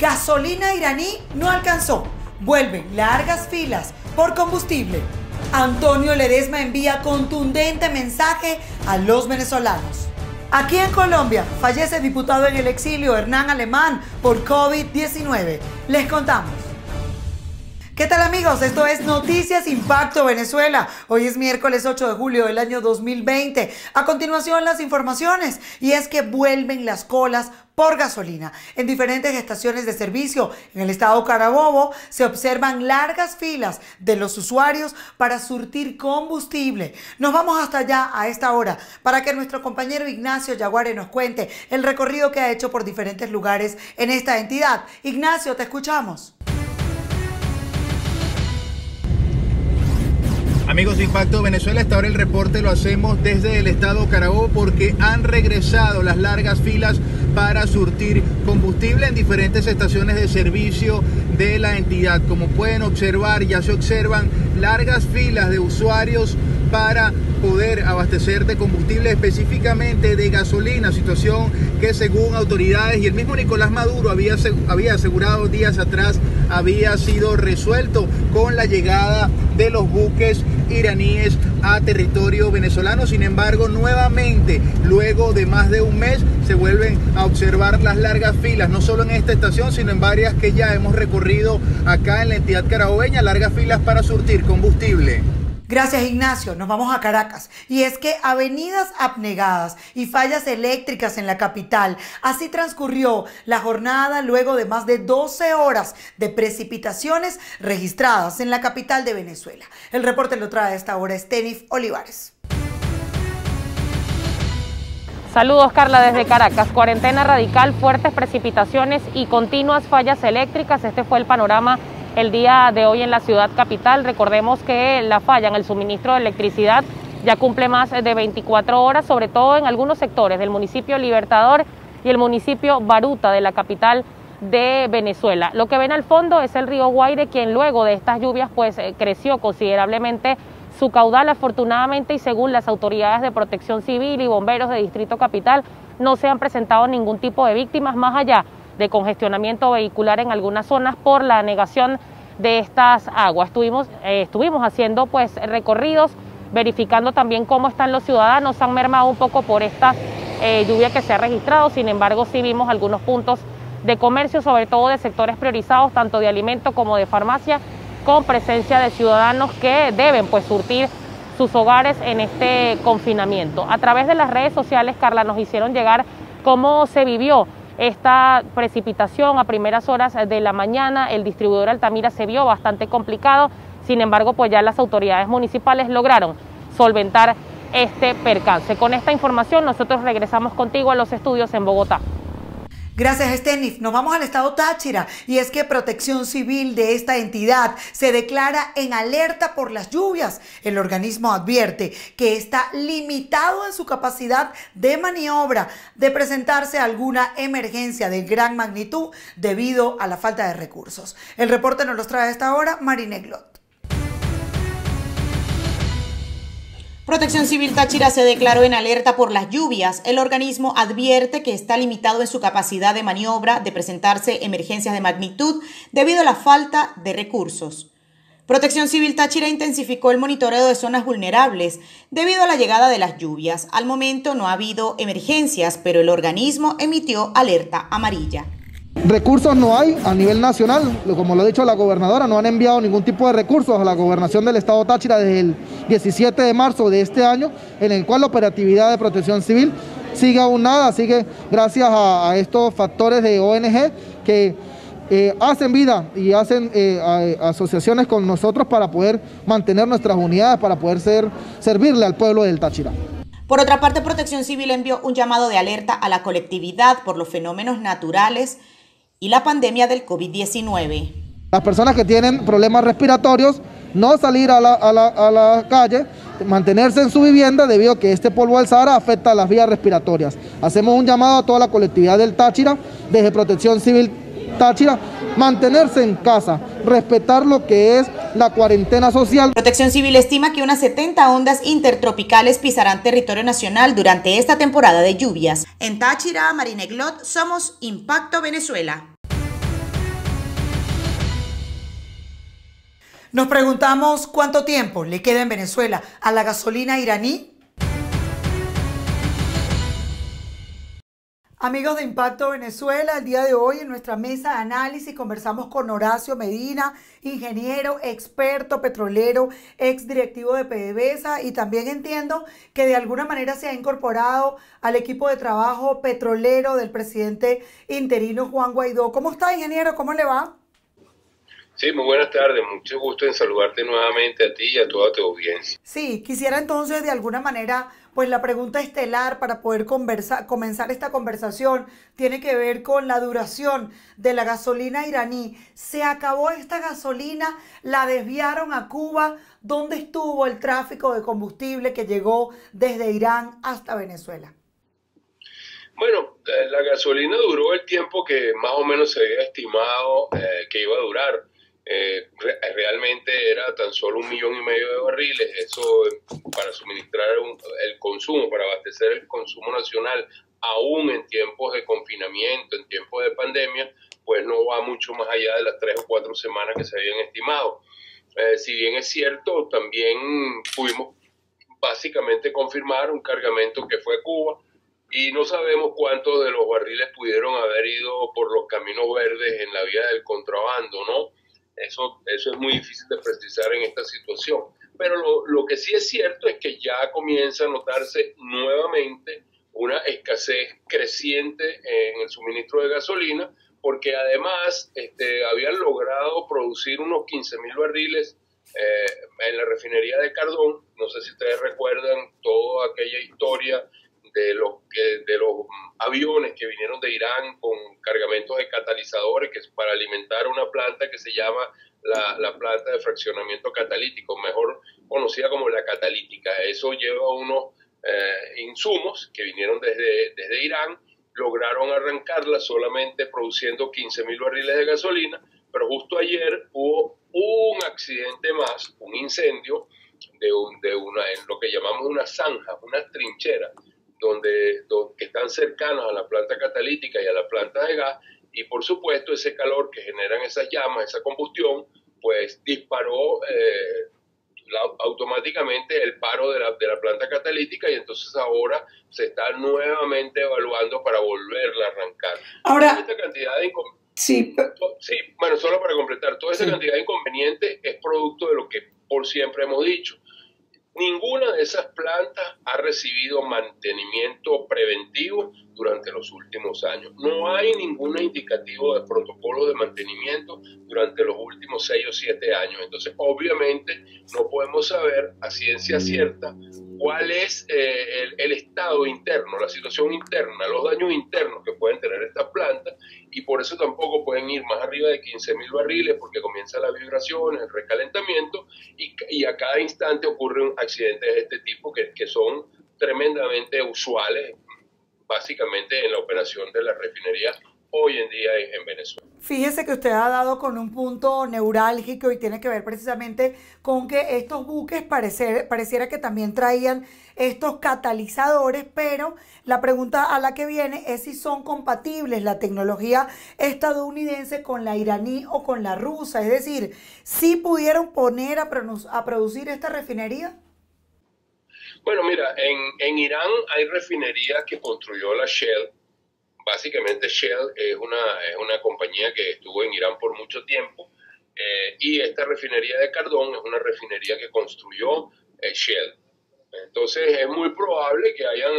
Gasolina iraní no alcanzó. Vuelven largas filas por combustible. Antonio Ledesma envía contundente mensaje a los venezolanos. Aquí en Colombia fallece el diputado en el exilio Hernán Alemán por COVID-19. Les contamos. ¿Qué tal, amigos? Esto es Noticias Impacto Venezuela. Hoy es miércoles 8 de julio del año 2020. A continuación, las informaciones. Y es que vuelven las colas por gasolina. En diferentes estaciones de servicio en el estado Carabobo se observan largas filas de los usuarios para surtir combustible. Nos vamos hasta allá a esta hora para que nuestro compañero Ignacio Yaguare nos cuente el recorrido que ha hecho por diferentes lugares en esta entidad. Ignacio, te escuchamos. Amigos de Impacto Venezuela, hasta ahora el reporte lo hacemos desde el estado Carabobo porque han regresado las largas filas para surtir combustible en diferentes estaciones de servicio de la entidad. Como pueden observar, ya se observan largas filas de usuarios para poder abastecer de combustible, específicamente de gasolina, situación que según autoridades y el mismo Nicolás Maduro había asegurado días atrás había sido resuelto con la llegada de los buques iraníes a territorio venezolano. Sin embargo, nuevamente, luego de más de un mes, se vuelven a observar las largas filas, no solo en esta estación, sino en varias que ya hemos recorrido acá en la entidad carabobeña, largas filas para surtir combustible. Gracias, Ignacio. Nos vamos a Caracas. Y es que avenidas abnegadas y fallas eléctricas en la capital. Así transcurrió la jornada luego de más de 12 horas de precipitaciones registradas en la capital de Venezuela. El reporte lo trae a esta hora Stenif Olivares. Saludos, Carla, desde Caracas. Cuarentena radical, fuertes precipitaciones y continuas fallas eléctricas. Este fue el panorama el día de hoy en la ciudad capital. Recordemos que la falla en el suministro de electricidad ya cumple más de 24 horas, sobre todo en algunos sectores del municipio Libertador y el municipio Baruta de la capital de Venezuela. Lo que ven al fondo es el río Guaire, quien luego de estas lluvias pues creció considerablemente su caudal. Afortunadamente, y según las autoridades de Protección Civil y bomberos de Distrito Capital, no se han presentado ningún tipo de víctimas, más allá de congestionamiento vehicular en algunas zonas por la anegación de estas aguas. Estuvimos haciendo pues recorridos, verificando también cómo están los ciudadanos. Han mermado un poco por esta lluvia que se ha registrado. Sin embargo, sí vimos algunos puntos de comercio, sobre todo de sectores priorizados, tanto de alimento como de farmacia, con presencia de ciudadanos que deben pues surtir sus hogares en este confinamiento. A través de las redes sociales, Carla, nos hicieron llegar cómo se vivió esta precipitación a primeras horas de la mañana. El distribuidor Altamira se vio bastante complicado. Sin embargo, pues ya las autoridades municipales lograron solventar este percance. Con esta información nosotros regresamos contigo a los estudios en Bogotá. Gracias, Stenif. Nos vamos al estado Táchira, y es que Protección Civil de esta entidad se declara en alerta por las lluvias. El organismo advierte que está limitado en su capacidad de maniobra de presentarse alguna emergencia de gran magnitud debido a la falta de recursos. El reporte nos lo trae a esta hora Marine Glot. Protección Civil Táchira se declaró en alerta por las lluvias. El organismo advierte que está limitado en su capacidad de maniobra de presentarse emergencias de magnitud debido a la falta de recursos. Protección Civil Táchira intensificó el monitoreo de zonas vulnerables debido a la llegada de las lluvias. Al momento no ha habido emergencias, pero el organismo emitió alerta amarilla. Recursos no hay a nivel nacional, como lo ha dicho la gobernadora, no han enviado ningún tipo de recursos a la gobernación del estado Táchira desde el 17 de marzo de este año, en el cual la operatividad de Protección Civil sigue aunada, sigue gracias a estos factores de ONG que hacen vida y hacen asociaciones con nosotros para poder mantener nuestras unidades, para poder servirle al pueblo del Táchira. Por otra parte, Protección Civil envió un llamado de alerta a la colectividad por los fenómenos naturales y la pandemia del COVID-19. Las personas que tienen problemas respiratorios, no salir a la calle, mantenerse en su vivienda debido a que este polvo del Sahara afecta a las vías respiratorias. Hacemos un llamado a toda la colectividad del Táchira, desde Protección Civil Táchira, mantenerse en casa, respetar lo que es la cuarentena social. Protección Civil estima que unas 70 ondas intertropicales pisarán territorio nacional durante esta temporada de lluvias. En Táchira, Marine Glot, somos Impacto Venezuela. Nos preguntamos cuánto tiempo le queda en Venezuela a la gasolina iraní. Amigos de Impacto Venezuela, el día de hoy en nuestra mesa de análisis conversamos con Horacio Medina, ingeniero, experto petrolero, ex directivo de PDVSA, y también entiendo que de alguna manera se ha incorporado al equipo de trabajo petrolero del presidente interino Juan Guaidó. ¿Cómo está, ingeniero? ¿Cómo le va? Sí, muy buenas tardes. Mucho gusto en saludarte nuevamente a ti y a toda tu audiencia. Sí, quisiera entonces de alguna manera, pues la pregunta estelar para poder comenzar esta conversación tiene que ver con la duración de la gasolina iraní. ¿Se acabó esta gasolina? ¿La desviaron a Cuba? ¿Dónde estuvo el tráfico de combustible que llegó desde Irán hasta Venezuela? Bueno, la gasolina duró el tiempo que más o menos se había estimado que iba a durar. Realmente era tan solo 1,5 millones de barriles. Eso para suministrar el consumo, para abastecer el consumo nacional, aún en tiempos de confinamiento, en tiempos de pandemia, pues no va mucho más allá de las 3 o 4 semanas que se habían estimado. Si bien es cierto, también pudimos básicamente confirmar un cargamento que fue a Cuba, y no sabemos cuántos de los barriles pudieron haber ido por los caminos verdes en la vía del contrabando, ¿no? Eso es muy difícil de precisar en esta situación. Pero lo que sí es cierto es que ya comienza a notarse nuevamente una escasez creciente en el suministro de gasolina, porque además habían logrado producir unos 15,000 barriles en la refinería de Cardón. No sé si ustedes recuerdan toda aquella historia de los aviones que vinieron de Irán con cargamentos de catalizadores que es para alimentar una planta que se llama la planta de fraccionamiento catalítico, mejor conocida como la catalítica. Eso lleva unos insumos que vinieron desde Irán, lograron arrancarla solamente produciendo 15,000 barriles de gasolina, pero justo ayer hubo un accidente más, un incendio en lo que llamamos una zanja, una trinchera, que están cercanos a la planta catalítica y a la planta de gas, y por supuesto ese calor que generan esas llamas, esa combustión, pues disparó automáticamente el paro de la planta catalítica, y entonces ahora se está nuevamente evaluando para volverla a arrancar. Ahora, esta cantidad de sí, bueno, solo para completar, toda esa cantidad de inconvenientes es producto de lo que por siempre hemos dicho. Ninguna de esas plantas ha recibido mantenimiento preventivo durante los últimos años. No hay ningún indicativo de protocolo de mantenimiento durante los últimos 6 o 7 años. Entonces, obviamente, no podemos saber a ciencia cierta cuál es el estado interno, la situación interna, los daños internos que pueden tener estas plantas, y por eso tampoco pueden ir más arriba de 15,000 barriles, porque comienzan las vibraciones, el recalentamiento, y a cada instante ocurren accidentes de este tipo que son tremendamente usuales, básicamente en la operación de la refinería hoy en día en Venezuela. Fíjese que usted ha dado con un punto neurálgico y tiene que ver precisamente con que estos buques pareciera que también traían estos catalizadores, pero la pregunta a la que viene es si son compatibles la tecnología estadounidense con la iraní o con la rusa. Es decir, ¿sí pudieron poner a producir esta refinería? Bueno, mira, en Irán hay refinerías que construyó la Shell. Básicamente Shell es una compañía que estuvo en Irán por mucho tiempo, y esta refinería de Cardón es una refinería que construyó Shell. Entonces es muy probable que hayan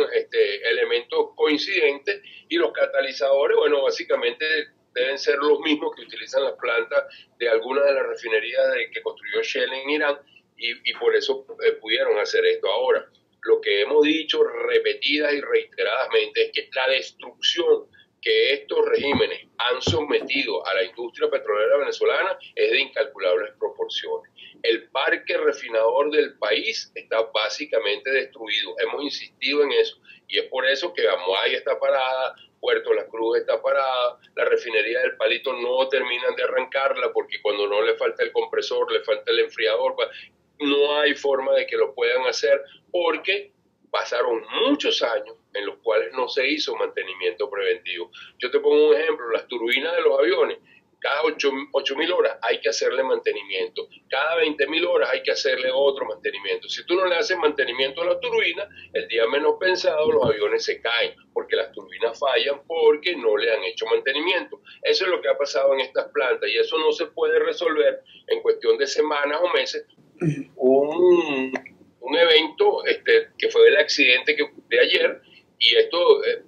elementos coincidentes, y los catalizadores, bueno, básicamente deben ser los mismos que utilizan las plantas de algunas de las refinerías que construyó Shell en Irán, y por eso pudieron hacer esto. Ahora, lo que hemos dicho repetidas y reiteradamente es que la destrucción que estos regímenes han sometido a la industria petrolera venezolana es de incalculables proporciones. El parque refinador del país está básicamente destruido. Hemos insistido en eso, y es por eso que Amuay está parada, Puerto La Cruz está parada, la refinería del Palito no terminan de arrancarla porque cuando no le falta el compresor, le falta el enfriador, no hay forma de que lo puedan hacer porque pasaron muchos años en los cuales no se hizo mantenimiento preventivo. Yo te pongo un ejemplo: las turbinas de los aviones Cada 8.000 horas hay que hacerle mantenimiento. Cada 20.000 horas hay que hacerle otro mantenimiento. Si tú no le haces mantenimiento a la turbina, el día menos pensado los aviones se caen, porque las turbinas fallan porque no le han hecho mantenimiento. Eso es lo que ha pasado en estas plantas y eso no se puede resolver en cuestión de semanas o meses. Un evento que fue el accidente de ayer, y esto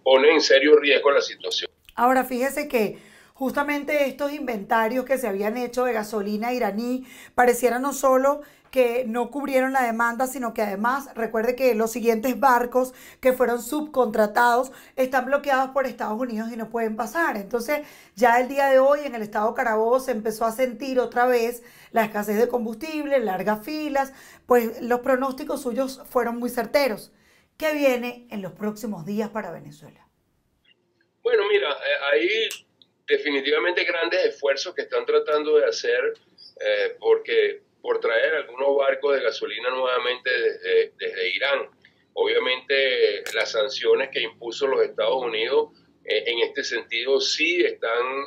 pone en serio riesgo la situación. Ahora, fíjese que justamente estos inventarios que se habían hecho de gasolina iraní pareciera no solo que no cubrieron la demanda, sino que además, recuerde que los siguientes barcos que fueron subcontratados están bloqueados por Estados Unidos y no pueden pasar. Entonces, ya el día de hoy en el estado Carabobo se empezó a sentir otra vez la escasez de combustible, largas filas, pues los pronósticos suyos fueron muy certeros. ¿Qué viene en los próximos días para Venezuela? Bueno, mira, hay definitivamente grandes esfuerzos que están tratando de hacer por traer algunos barcos de gasolina nuevamente desde Irán. Obviamente las sanciones que impuso los Estados Unidos en este sentido sí están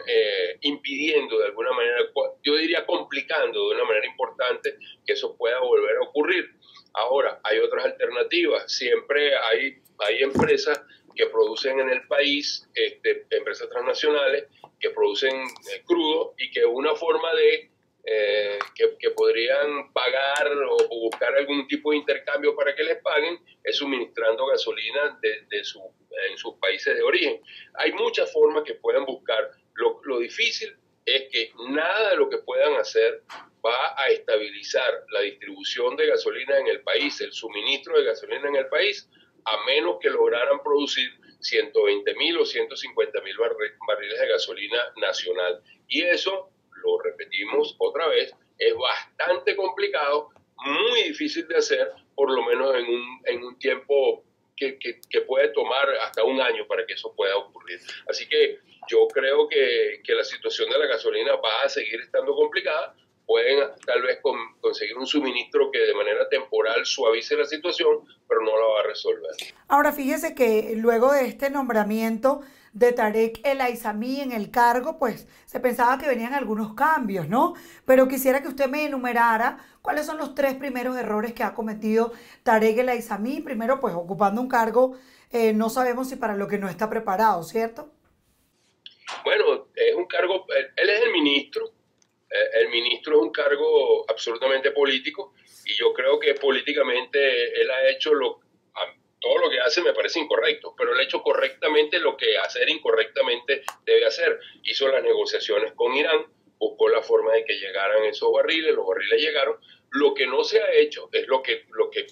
impidiendo de alguna manera, yo diría complicando de una manera importante que eso pueda volver a ocurrir. Ahora, hay otras alternativas. Siempre hay empresas que producen en el país, empresas transnacionales que producen crudo y que una forma de que podrían pagar o buscar algún tipo de intercambio para que les paguen es suministrando gasolina en sus países de origen. Hay muchas formas que pueden buscar. Lo difícil es que nada de lo que puedan hacer va a estabilizar la distribución de gasolina en el país, el suministro de gasolina en el país, a menos que lograran producir 120.000 o 150.000 barriles de gasolina nacional. Y eso, lo repetimos otra vez, es bastante complicado, muy difícil de hacer, por lo menos en un tiempo que puede tomar hasta un año para que eso pueda ocurrir. Así que yo creo que la situación de la gasolina va a seguir estando complicada. Pueden tal vez conseguir un suministro que de manera temporal suavice la situación, pero no la va a resolver. Ahora, fíjese que luego de este nombramiento de Tarek El Aizami en el cargo, pues se pensaba que venían algunos cambios, ¿no? Pero quisiera que usted me enumerara cuáles son los 3 primeros errores que ha cometido Tarek El Aizami. Primero, pues ocupando un cargo, no sabemos si para lo que no está preparado, ¿cierto? Bueno, es un cargo, él es el ministro. El ministro es un cargo absolutamente político y yo creo que políticamente él ha hecho todo lo que hace me parece incorrecto, pero él ha hecho correctamente lo que hacer incorrectamente debe hacer. Hizo las negociaciones con Irán, buscó la forma de que llegaran esos barriles, los barriles llegaron. Lo que no se ha hecho es lo que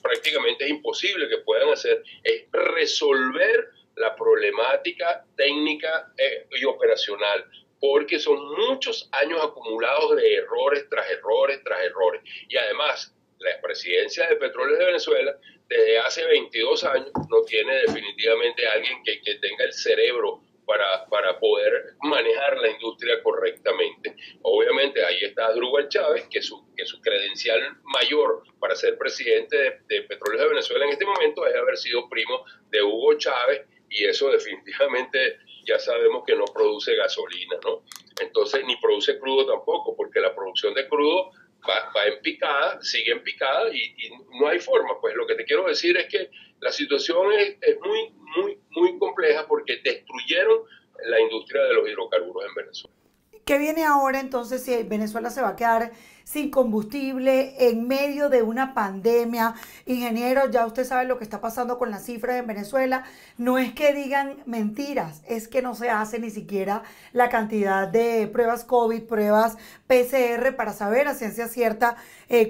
prácticamente es imposible que puedan hacer, es resolver la problemática técnica y operacional, porque son muchos años acumulados de errores tras errores tras errores. Y además, la presidencia de Petróleos de Venezuela, desde hace 22 años, no tiene definitivamente alguien que tenga el cerebro para poder manejar la industria correctamente. Obviamente, ahí está Asdrúbal Chávez, que su credencial mayor para ser presidente de Petróleos de Venezuela en este momento es haber sido primo de Hugo Chávez, y eso definitivamente ya sabemos que no produce gasolina, ¿no? Entonces, ni produce crudo tampoco, porque la producción de crudo va en picada, sigue en picada y no hay forma. Pues lo que te quiero decir es que la situación es muy, muy, muy compleja porque destruyeron la industria de los hidrocarburos en Venezuela. ¿Qué viene ahora entonces si Venezuela se va a quedar sin combustible en medio de una pandemia? Ingeniero, ya usted sabe lo que está pasando con las cifras en Venezuela. No es que digan mentiras, es que no se hace ni siquiera la cantidad de pruebas COVID, pruebas PCR para saber a ciencia cierta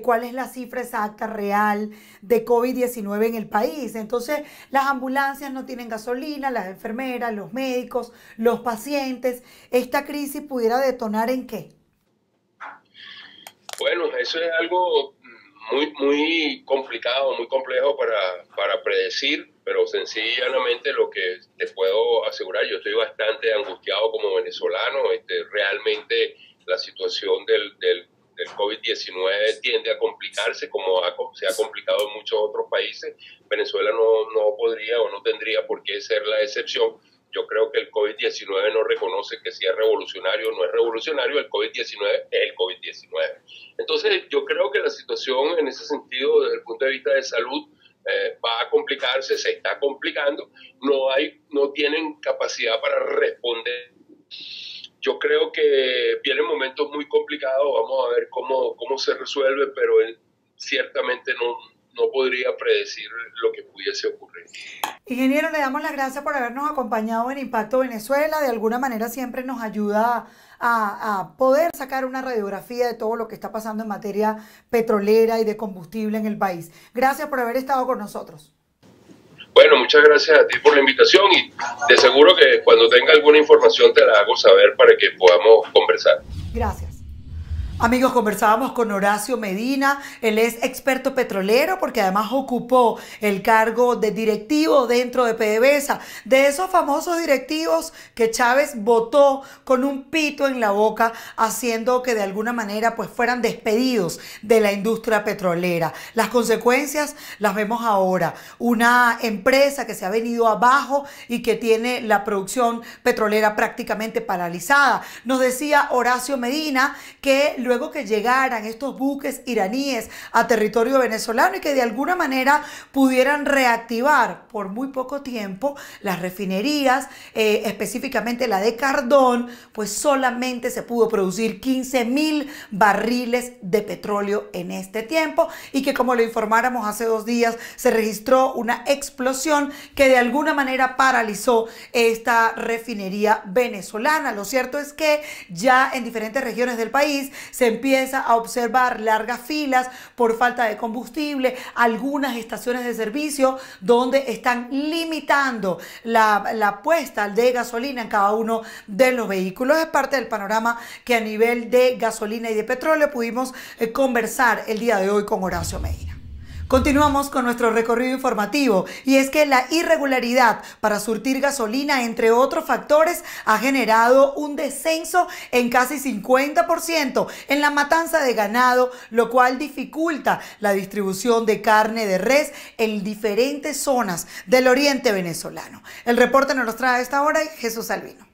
cuál es la cifra exacta real de COVID-19 en el país. Entonces, las ambulancias no tienen gasolina, las enfermeras, los médicos, los pacientes. ¿Esta crisis pudiera detonar en qué? Bueno, eso es algo muy, muy complicado, muy complejo para predecir, pero sencillamente lo que te puedo asegurar, yo estoy bastante angustiado como venezolano. Realmente la situación del COVID-19 tiende a complicarse como se ha complicado en muchos otros países. Venezuela no podría o no tendría por qué ser la excepción. Yo creo que el COVID-19 no reconoce que si es revolucionario o no es revolucionario, el COVID-19 es el COVID-19. Entonces, yo creo que la situación en ese sentido, desde el punto de vista de salud, va a complicarse, se está complicando, no tienen capacidad para responder. Yo creo que vienen momentos muy complicados, vamos a ver cómo se resuelve, pero ciertamente no podría predecir lo que pudiese ocurrir. Ingeniero, le damos las gracias por habernos acompañado en Impacto Venezuela. De alguna manera siempre nos ayuda a poder sacar una radiografía de todo lo que está pasando en materia petrolera y de combustible en el país. Gracias por haber estado con nosotros. Bueno, muchas gracias a ti por la invitación y de seguro que cuando tenga alguna información te la hago saber para que podamos conversar. Gracias. Amigos, conversábamos con Horacio Medina, él es experto petrolero porque además ocupó el cargo de directivo dentro de PDVSA, de esos famosos directivos que Chávez votó con un pito en la boca, haciendo que de alguna manera pues fueran despedidos de la industria petrolera. Las consecuencias las vemos ahora, una empresa que se ha venido abajo y que tiene la producción petrolera prácticamente paralizada. Nos decía Horacio Medina que luego que llegaran estos buques iraníes a territorio venezolano y que de alguna manera pudieran reactivar por muy poco tiempo las refinerías, específicamente la de Cardón, pues solamente se pudo producir 15.000 barriles de petróleo en este tiempo y que, como lo informáramos hace 2 días, se registró una explosión que de alguna manera paralizó esta refinería venezolana. Lo cierto es que ya en diferentes regiones del país se empieza a observar largas filas por falta de combustible, algunas estaciones de servicio donde están limitando la puesta de gasolina en cada uno de los vehículos. Es parte del panorama que a nivel de gasolina y de petróleo pudimos conversar el día de hoy con Horacio Medina. Continuamos con nuestro recorrido informativo y es que la irregularidad para surtir gasolina, entre otros factores, ha generado un descenso en casi 50% en la matanza de ganado, lo cual dificulta la distribución de carne de res en diferentes zonas del oriente venezolano. El reporte nos lo trae a esta hora Jesús Albino.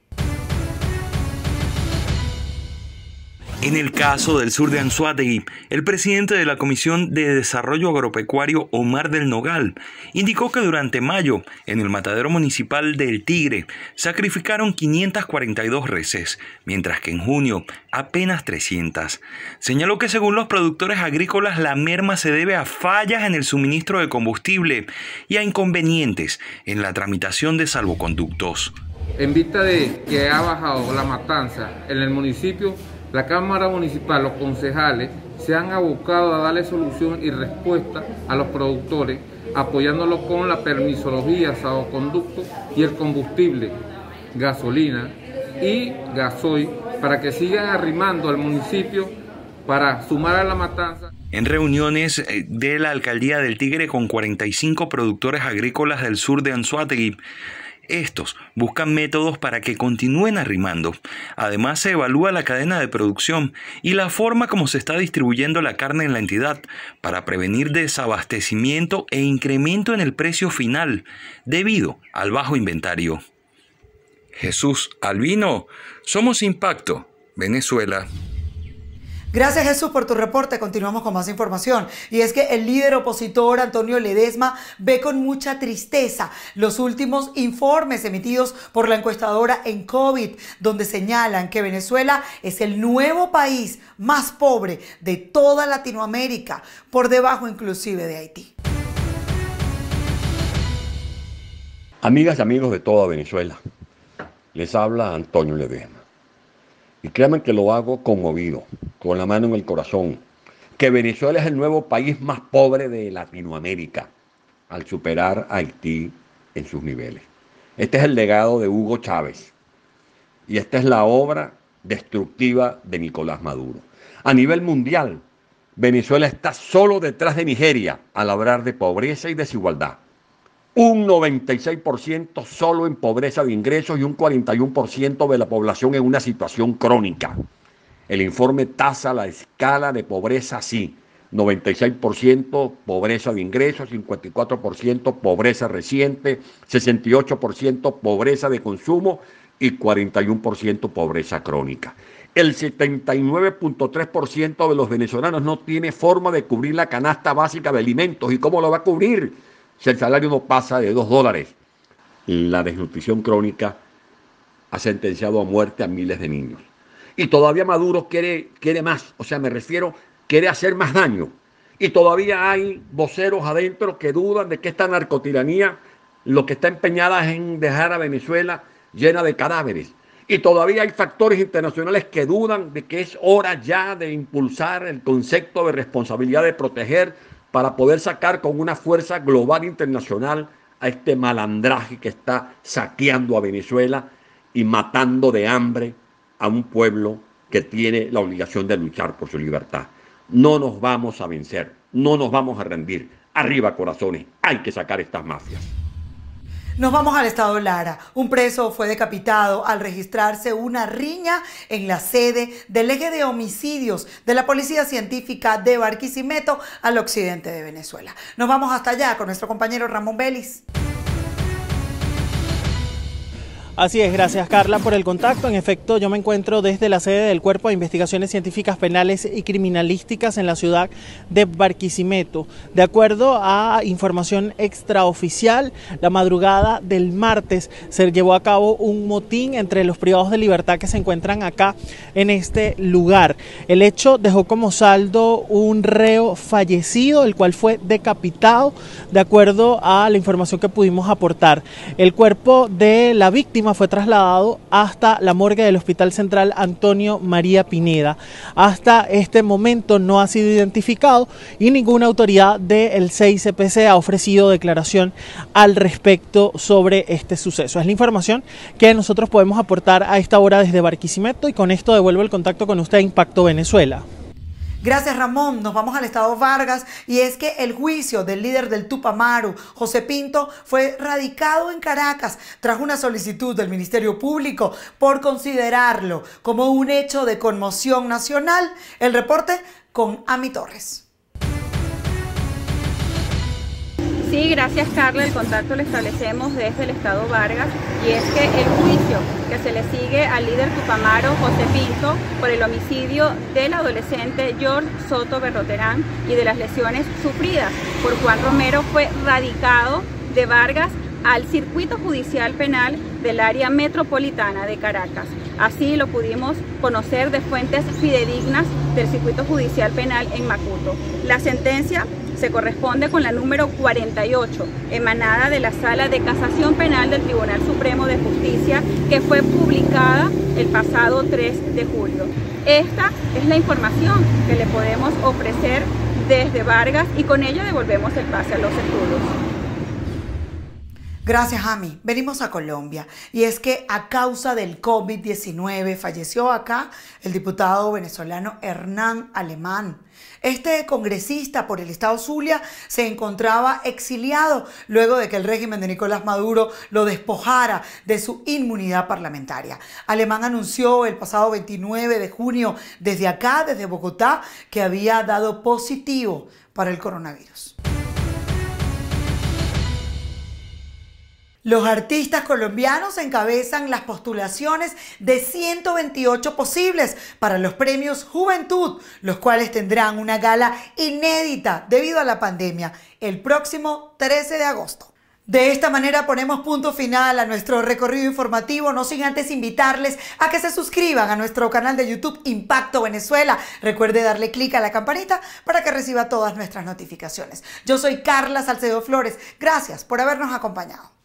En el caso del sur de Anzoátegui, el presidente de la Comisión de Desarrollo Agropecuario, Omar del Nogal, indicó que durante mayo, en el matadero municipal del Tigre, sacrificaron 542 reses, mientras que en junio apenas 300. Señaló que según los productores agrícolas, la merma se debe a fallas en el suministro de combustible y a inconvenientes en la tramitación de salvoconductos. En vista de que ha bajado la matanza en el municipio, la Cámara Municipal, los concejales, se han abocado a darle solución y respuesta a los productores, apoyándolos con la permisología, salvoconducto y el combustible, gasolina y gasoil, para que sigan arrimando al municipio para sumar a la matanza. En reuniones de la Alcaldía del Tigre con 45 productores agrícolas del sur de Anzoátegui, estos buscan métodos para que continúen arrimando. Además, se evalúa la cadena de producción y la forma como se está distribuyendo la carne en la entidad para prevenir desabastecimiento e incremento en el precio final debido al bajo inventario. Jesús Albino, Somos Impacto, Venezuela. Gracias, Jesús, por tu reporte. Continuamos con más información. Y es que el líder opositor Antonio Ledesma ve con mucha tristeza los últimos informes emitidos por la encuestadora en COVID, donde señalan que Venezuela es el nuevo país más pobre de toda Latinoamérica, por debajo inclusive de Haití. Amigas y amigos de toda Venezuela, les habla Antonio Ledesma. Y créanme que lo hago conmovido, con la mano en el corazón, que Venezuela es el nuevo país más pobre de Latinoamérica, al superar a Haití en sus niveles. Este es el legado de Hugo Chávez y esta es la obra destructiva de Nicolás Maduro. A nivel mundial, Venezuela está solo detrás de Nigeria al hablar de pobreza y desigualdad. Un 96% solo en pobreza de ingresos y un 41% de la población en una situación crónica. El informe tasa la escala de pobreza así: 96% pobreza de ingresos, 54% pobreza reciente, 68% pobreza de consumo y 41% pobreza crónica. El 79.3% de los venezolanos no tiene forma de cubrir la canasta básica de alimentos. ¿Y cómo lo va a cubrir si el salario no pasa de $2? La desnutrición crónica ha sentenciado a muerte a miles de niños. Y todavía Maduro quiere más, o sea, me refiero, quiere hacer más daño. Y todavía hay voceros adentro que dudan de que esta narcotiranía lo que está empeñada es en dejar a Venezuela llena de cadáveres. Y todavía hay factores internacionales que dudan de que es hora ya de impulsar el concepto de responsabilidad de proteger para poder sacar con una fuerza global internacional a este malandraje que está saqueando a Venezuela y matando de hambre a un pueblo que tiene la obligación de luchar por su libertad. No nos vamos a vencer, no nos vamos a rendir. Arriba, corazones, hay que sacar estas mafias. Nos vamos al estado Lara. Un preso fue decapitado al registrarse una riña en la sede del eje de homicidios de la Policía Científica de Barquisimeto, al occidente de Venezuela. Nos vamos hasta allá con nuestro compañero Ramón Vélez. Así es, gracias Carla por el contacto. En efecto, yo me encuentro desde la sede del Cuerpo de Investigaciones Científicas Penales y Criminalísticas en la ciudad de Barquisimeto. De acuerdo a información extraoficial, la madrugada del martes se llevó a cabo un motín entre los privados de libertad que se encuentran acá en este lugar. El hecho dejó como saldo un reo fallecido, el cual fue decapitado, de acuerdo a la información que pudimos aportar. El cuerpo de la víctima fue trasladado hasta la morgue del Hospital Central Antonio María Pineda. Hasta este momento no ha sido identificado y ninguna autoridad del CICPC ha ofrecido declaración al respecto sobre este suceso. Es la información que nosotros podemos aportar a esta hora desde Barquisimeto, y con esto devuelvo el contacto con usted a Impacto Venezuela. Gracias, Ramón. Nos vamos al estado Vargas, y es que el juicio del líder del Tupamaru, José Pinto, fue radicado en Caracas tras una solicitud del Ministerio Público por considerarlo como un hecho de conmoción nacional. El reporte con Ami Torres. Sí, gracias Carla, el contacto lo establecemos desde el estado Vargas, y es que el juicio que se le sigue al líder Tupamaru, José Pinto, por el homicidio del adolescente George Soto Berroterán y de las lesiones sufridas por Juan Romero fue radicado de Vargas al Circuito Judicial Penal del área metropolitana de Caracas. Así lo pudimos conocer de fuentes fidedignas del Circuito Judicial Penal en Macuto. La sentencia se corresponde con la número 48, emanada de la Sala de Casación Penal del Tribunal Supremo de Justicia, que fue publicada el pasado 3 de julio. Esta es la información que le podemos ofrecer desde Vargas, y con ella devolvemos el pase a los estudios. Gracias, Ami. Venimos a Colombia, y es que a causa del COVID-19 falleció acá el diputado venezolano Hernán Alemán. Este congresista por el estado Zulia se encontraba exiliado luego de que el régimen de Nicolás Maduro lo despojara de su inmunidad parlamentaria. Alemán anunció el pasado 29 de junio desde acá, desde Bogotá, que había dado positivo para el coronavirus. Los artistas colombianos encabezan las postulaciones de 128 posibles para los premios Juventud, los cuales tendrán una gala inédita debido a la pandemia el próximo 13 de agosto. De esta manera ponemos punto final a nuestro recorrido informativo, no sin antes invitarles a que se suscriban a nuestro canal de YouTube Impacto Venezuela. Recuerde darle clic a la campanita para que reciba todas nuestras notificaciones. Yo soy Carla Salcedo Flores. Gracias por habernos acompañado.